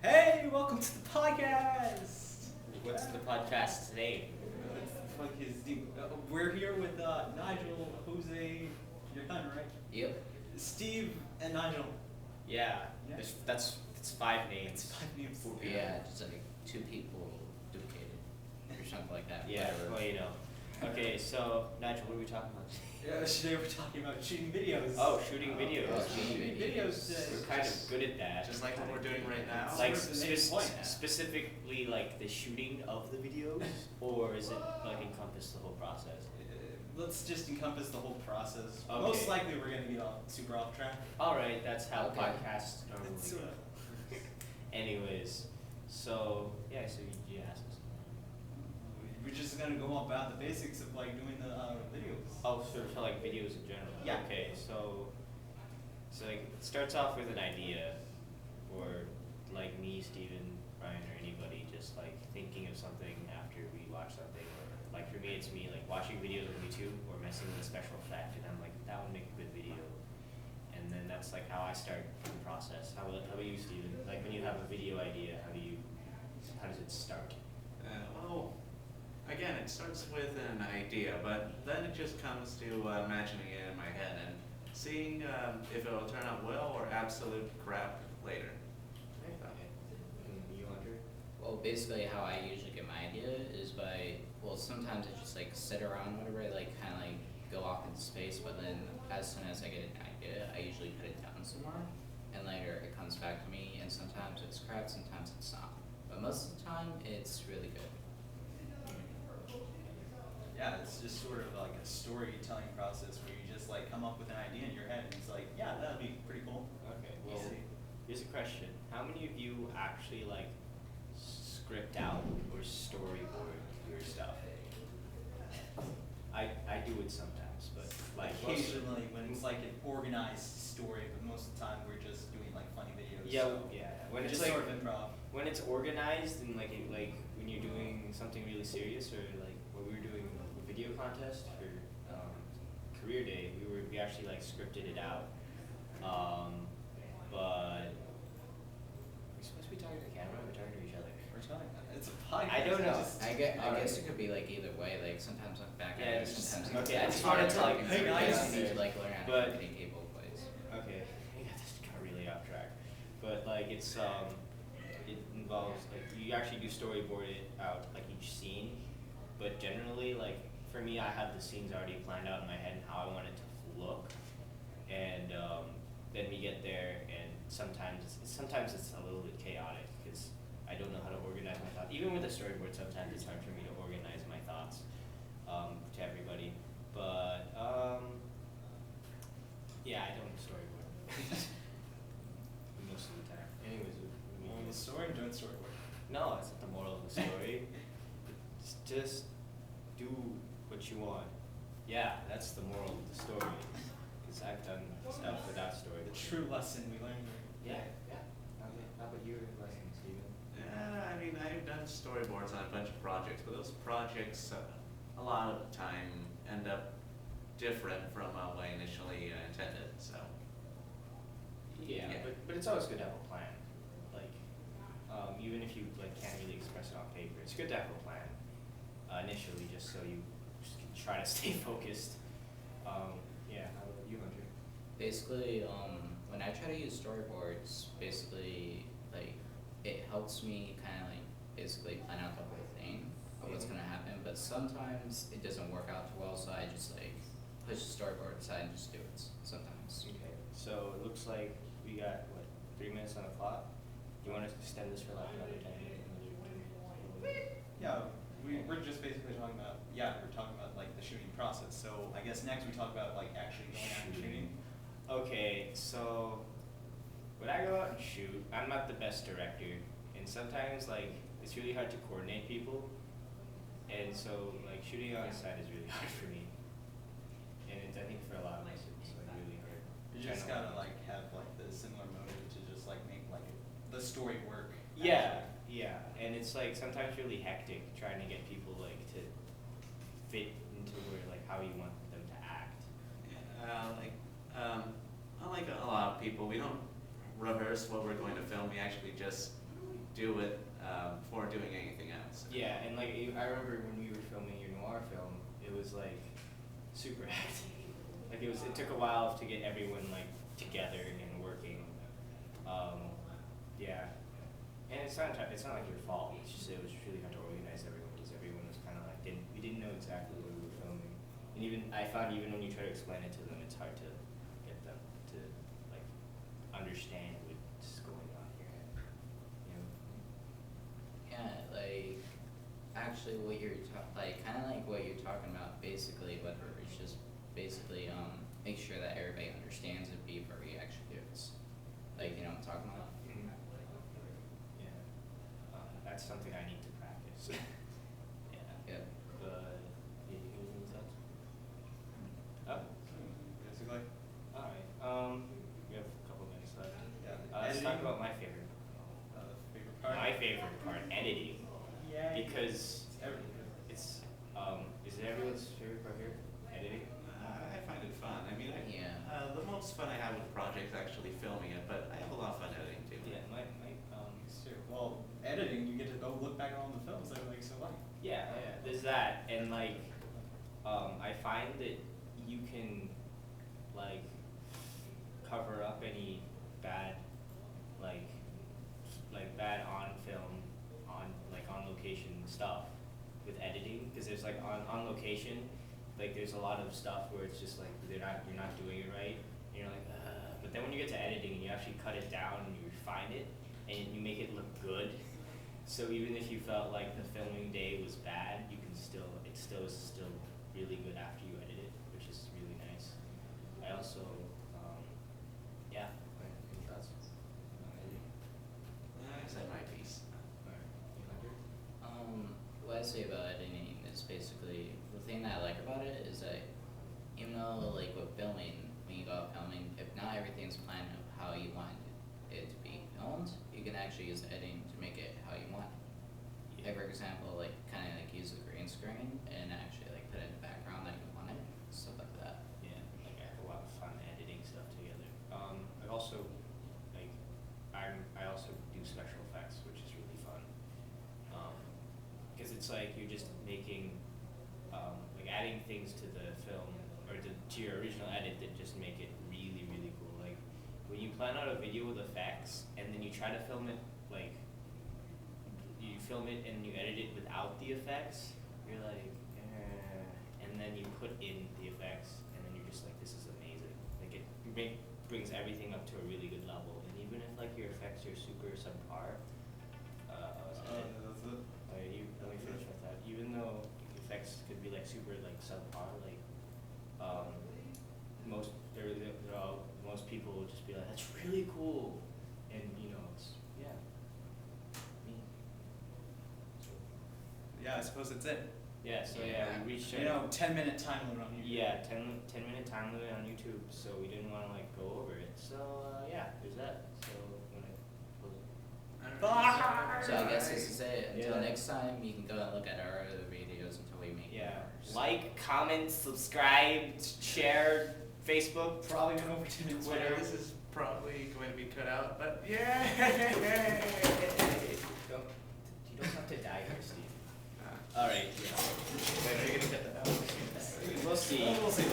Hey, welcome to the podcast. What's the podcast today? What the fuck is we're here with Nigel, Jose, you're done, right? Yep. Steve and Nigel. Yeah. Yeah. That's five It's names. 5 names. Yeah, just like two people duplicated or something like that. Yeah. whatever. Well, you know. Okay, so Nigel, what are we talking about? Yeah, today we're talking about shooting videos. Oh, shooting videos. Oh, Shooting videos today. We're kind of good at that. Just like what we're doing right now. Like Sort of the main point. specifically like the shooting of the videos, or is it like encompass the whole process? Let's just encompass the whole process. Okay. Most likely we're gonna get super off track. All right, that's how Okay. podcasts normally It's, go. Anyways, so yeah, so you asked us. We're just gonna go about the basics of like doing the videos. Oh, so like videos in general. Yeah. Okay, so like it starts off with an idea, or like me, Steven, Brian, or anybody just like thinking of something after we watch something, or like for me, it's me like watching videos on YouTube or messing with a special effect, and I'm like, that would make a good video. And then that's like how I start the process. How about you, Steven? Like when you have a video idea, how does it start? Well, again, it starts with an idea, but then it just comes to imagining it in my head and seeing if it'll turn out well or absolute crap later. And you, Andre? Well, basically, how I usually get my idea is by, well, sometimes I just like sit around, whatever, like kind of like go off into space, but then as soon as I get an idea, I usually put it down somewhere, and later it comes back to me, and sometimes it's crap, sometimes it's not. But most of the time, it's really good. Yeah, it's just sort of like a storytelling process where you just like come up with an idea in your head and it's like, yeah, that'd be pretty cool. Okay, well, Easy. here's a question. How many of you actually like script out or storyboard your stuff? I do it sometimes, but like Occasionally when it's like an organized story, but most of the time we're just doing like funny videos. Yeah, so yeah. When it's it's just like sort of improv. when it's organized and like when you're doing something really serious, or like when we were doing a video contest for career day, we actually like scripted it out. But we're supposed to be talking to the camera. We're talking to each other. We're talking. It's a podcast. I don't know. I guess Alright. it could be like either way. Like sometimes I'm back Yeah, at it's just- sometimes okay, I'm it's hard to, like, hey, guys. You need to like learn how But- to communicate both ways. Okay, yeah, this got really off track. But like it's it involves like you actually do storyboard it out like each scene, but generally like for me I have the scenes already planned out in my head and how I want it to look, and then we get there and sometimes it's a little bit chaotic because I don't know how to organize my thoughts. Even with a storyboard, sometimes it's hard for me to organize my thoughts to everybody. But yeah, I don't storyboard most of the time. Anyways, Moral of the story, don't storyboard. no, that's not the moral of the story. Just do what you want. Yeah, that's the moral of the story. Because I've done stuff without The storyboard. true lesson we learned. Yeah, yeah. How about your lesson, Steven? Yeah, I mean, I've done storyboards on a bunch of projects, but those projects, a lot of the time, end up different from what I initially intended. So, Yeah, Yeah. but it's always good to have a plan. Like, even if you like can't really express it on paper, it's good to have a plan initially, just so you just can try to stay focused. Yeah, how about you, Hunter? Basically, when I try to use storyboards, basically, like, it helps me kind of like basically plan out the whole thing of what's gonna happen. But sometimes it doesn't work out too well, so I just like push the storyboard aside and just do it sometimes. Okay, so it looks like we got, what, 3 minutes on the clock? Do you want us to extend this for like another 10 minutes? Yeah, we're just basically talking about, we're talking about like the shooting process. So I guess next we talk about like actually going out and shooting. Okay, so when I go out and shoot, I'm not the best director, and sometimes like it's really hard to coordinate people, and so like shooting on site is really hard for me, and it's I think for a lot of us it's like really hard. You just Trying to- gotta like have like the similar motive to just like make like the story work. Yeah, yeah, and it's like sometimes really hectic trying to get people like to fit into where like how you want them to act. unlike a lot of people, we don't rehearse what we're going to film. We actually just do it before doing anything else. Yeah, and like I remember when we were filming your noir film, it was like super hectic. Like it took a while to get everyone like together and working. Yeah, and it's not like your fault. It's just it was really hard to organize everyone because everyone was kind of like we didn't know exactly what we were filming, and I found even when you try to explain it to them, it's hard to get them to like understand what's going on here. You know? Yeah, like actually what you're kind of like what you're talking about basically, but it's just basically make sure that everybody understands it before we actually do it. Like, you know what I'm talking about? Yeah, that's something I need to practice. Yeah. Yeah. But you any thoughts? Oh, Basically. all right. We have a couple minutes left. Yeah. Let's talk Editing. about my favorite. Favorite part. My favorite part, editing, Yeah. because It's everything. it's is it everyone's favorite part here? Editing. I find it fun. I mean, Yeah. the most fun I have with the project is actually filming it, but I have a lot of fun editing too. Yeah, my It's true. Well, editing, you get to go look back at all the films that like so like. yeah, there's that, and like, I find that you can, like, cover up any bad, like bad on film, on location stuff with editing, because there's like on location, like there's a lot of stuff where it's just like you're not doing it right, and you're like, but then when you get to editing and you actually cut it down and you refine it, and you make it look good. So even if you felt like the filming day was bad, you can it still is still really good after you edit it, which is really nice. I also, yeah. Any thoughts on editing? I said my piece. Alright, you, Hunter? What I say about editing is basically the thing that I like about it is that even though like with filming, when you go out filming, if not everything's planned of how you want it to be filmed, you can actually use editing to make it how you want. Like for example, like kind of like use a green screen and actually like put it in the background that you want it, stuff like that. Yeah, like I have a lot of fun editing stuff together. I also like I also do special effects, which is really fun. Because it's like you're just making like adding things to the film or to your original edit that just make it really really cool. Like when you plan out a video with effects and then you try to film it like you film it and you edit it without the effects, you're like, and then you put in the effects, and then you're just like, this is amazing. Like it brings everything up to a really good level, and even if like your effects are super subpar, let me finish with that. Even though the effects could be like super like subpar, like most people will just be like, that's really cool, and you know it's me. Yeah, I suppose that's it. Yeah, so we reached You know, 10-minute time limit on YouTube. yeah, 10-minute time limit on YouTube, so we didn't want to like go over it. So yeah, there's that. So you wanna close it? So I guess this is it. Until Yeah. next time, you can go and look at our other videos until we make Yeah, more. like, comment, subscribe, share, Facebook, Probably went over 10 minutes. Twitter. This is probably going to be cut out, but yeah. You don't have to die here, Steve. Uh, All right. Yeah. Wait, are you gonna cut that out? We'll see. We'll see.